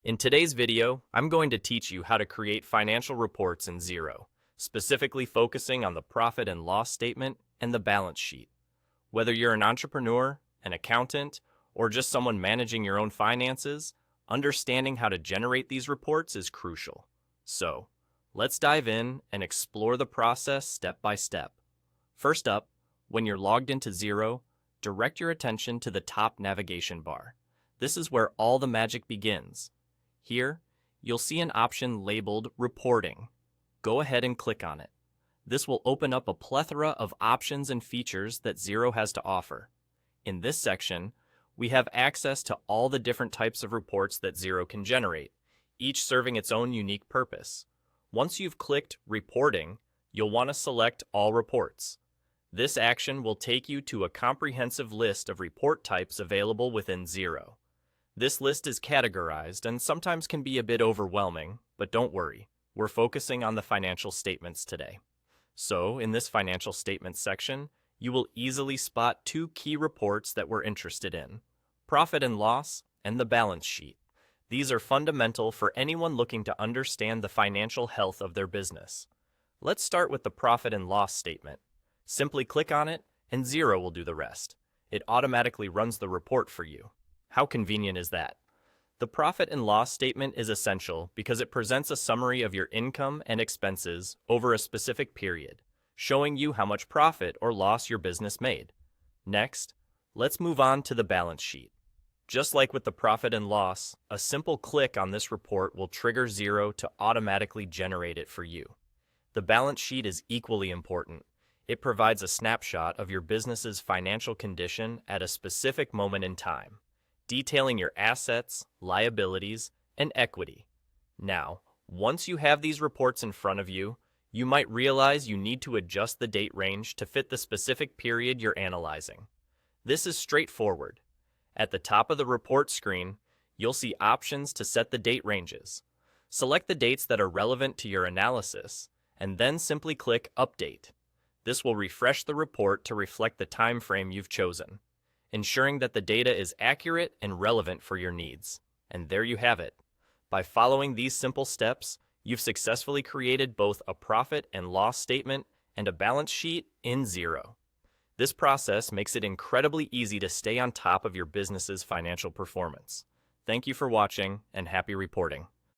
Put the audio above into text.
In today's video, I'm going to teach you how to create financial reports in Xero, specifically focusing on the profit and loss statement and the balance sheet. Whether you're an entrepreneur, an accountant, or just someone managing your own finances, understanding how to generate these reports is crucial. So, let's dive in and explore the process step by step. First up, when you're logged into Xero, direct your attention to the top navigation bar. This is where all the magic begins. Here, you'll see an option labeled Reporting. Go ahead and click on it. This will open up a plethora of options and features that Xero has to offer. In this section, we have access to all the different types of reports that Xero can generate, each serving its own unique purpose. Once you've clicked Reporting, you'll want to select All Reports. This action will take you to a comprehensive list of report types available within Xero. This list is categorized and sometimes can be a bit overwhelming, but don't worry, we're focusing on the financial statements today. So, in this financial statements section, you will easily spot two key reports that we're interested in: profit and loss and the balance sheet. These are fundamental for anyone looking to understand the financial health of their business. Let's start with the profit and loss statement. Simply click on it and Xero will do the rest. It automatically runs the report for you. How convenient is that? The profit and loss statement is essential because it presents a summary of your income and expenses over a specific period, showing you how much profit or loss your business made. Next, let's move on to the balance sheet. Just like with the profit and loss, a simple click on this report will trigger Xero to automatically generate it for you. The balance sheet is equally important. It provides a snapshot of your business's financial condition at a specific moment in time, detailing your assets, liabilities, and equity. Now, once you have these reports in front of you, you might realize you need to adjust the date range to fit the specific period you're analyzing. This is straightforward. At the top of the report screen, you'll see options to set the date ranges. Select the dates that are relevant to your analysis, and then simply click Update. This will refresh the report to reflect the time frame you've chosen, ensuring that the data is accurate and relevant for your needs. And there you have it. By following these simple steps, you've successfully created both a profit and loss statement and a balance sheet in Xero. This process makes it incredibly easy to stay on top of your business's financial performance. Thank you for watching and happy reporting.